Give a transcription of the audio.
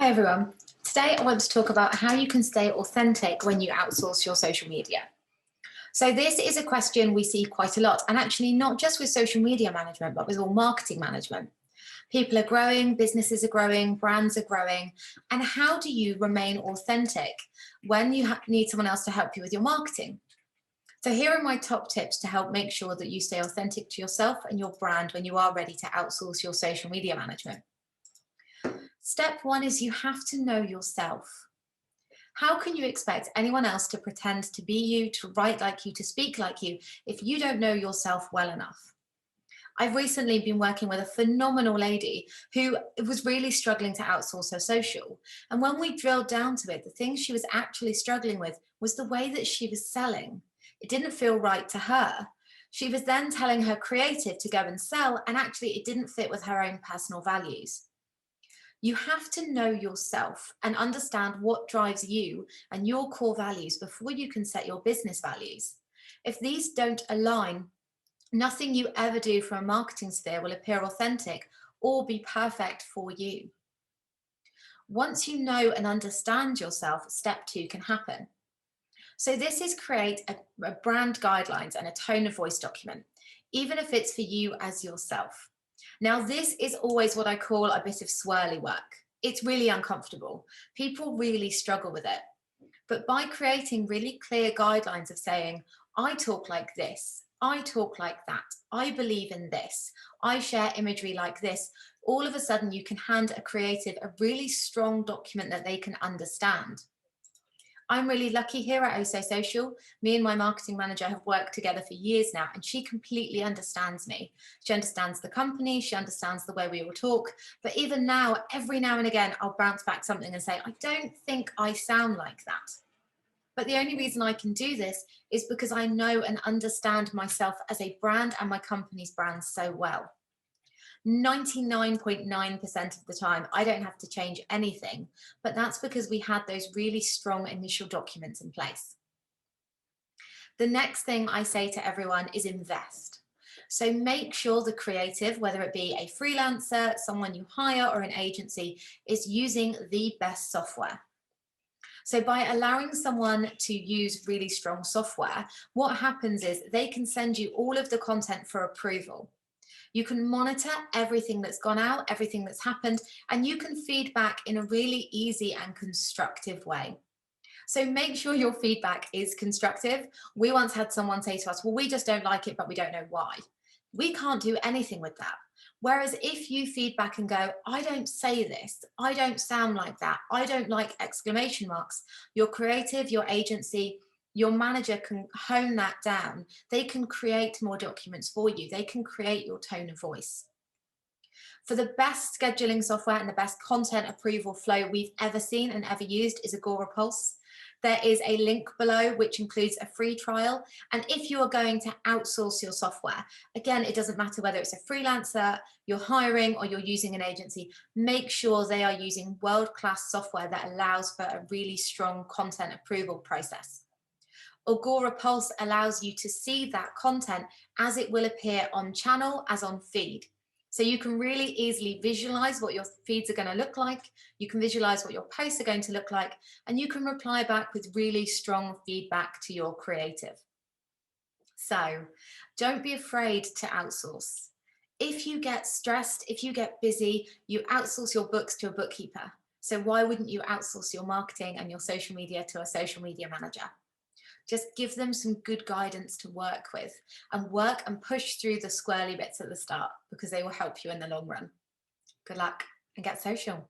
Hi everyone. Today I want to talk about how you can stay authentic when you outsource your social media. So this is a question we see quite a lot, and actually not just with social media management, but with all marketing management. People are growing, businesses are growing, brands are growing, and how do you remain authentic when you need someone else to help you with your marketing? So here are my top tips to help make sure that you stay authentic to yourself and your brand when you are ready to outsource your social media management. Step one is you have to know yourself. How can you expect anyone else to pretend to be you, to write like you, to speak like you, if you don't know yourself well enough? I've recently been working with a phenomenal lady who was really struggling to outsource her social. And when we drilled down to it, the thing she was actually struggling with was the way that she was selling. It didn't feel right to her. She was then telling her creative to go and sell, and actually it didn't fit with her own personal values. You have to know yourself and understand what drives you and your core values before you can set your business values. If these don't align, nothing you ever do from a marketing sphere will appear authentic or be perfect for you. Once you know and understand yourself, step two can happen. So this is create a brand guidelines and a tone of voice document, even if it's for you as yourself. Now, this is always what I call a bit of swirly work. It's really uncomfortable. People really struggle with it. But by creating really clear guidelines of saying, I talk like this, I talk like that, I believe in this, I share imagery like this, all of a sudden you can hand a creative a really strong document that they can understand. I'm really lucky here at Oh So Social. Me and my marketing manager have worked together for years now, and she completely understands me. She understands the company, she understands the way we all talk. But even now, every now and again, I'll bounce back something and say, I don't think I sound like that. But the only reason I can do this is because I know and understand myself as a brand and my company's brand so well. 99.9% of the time, I don't have to change anything, but that's because we had those really strong initial documents in place. The next thing I say to everyone is invest. So make sure the creative, whether it be a freelancer, someone you hire, or an agency, is using the best software. So by allowing someone to use really strong software, what happens is they can send you all of the content for approval. You can monitor everything that's gone out, everything that's happened, and you can feed back in a really easy and constructive way. So make sure your feedback is constructive. We once had someone say to us, well, we just don't like it, but we don't know why. We can't do anything with that. Whereas if you feedback and go, I don't say this, I don't sound like that, I don't like exclamation marks, your creative, your agency, your manager can hone that down. They can create more documents for you. They can create your tone of voice. For the best scheduling software and the best content approval flow we've ever seen and ever used is Agorapulse. There is a link below which includes a free trial. And if you are going to outsource your software, again, it doesn't matter whether it's a freelancer, you're hiring, or you're using an agency, make sure they are using world-class software that allows for a really strong content approval process. Agorapulse allows you to see that content as it will appear on channel as on feed. So you can really easily visualize what your feeds are going to look like. You can visualize what your posts are going to look like, and you can reply back with really strong feedback to your creative. So don't be afraid to outsource. If you get stressed, if you get busy, you outsource your books to a bookkeeper. So why wouldn't you outsource your marketing and your social media to a social media manager? Just give them some good guidance to work with and work and push through the squirrely bits at the start because they will help you in the long run. Good luck and get social.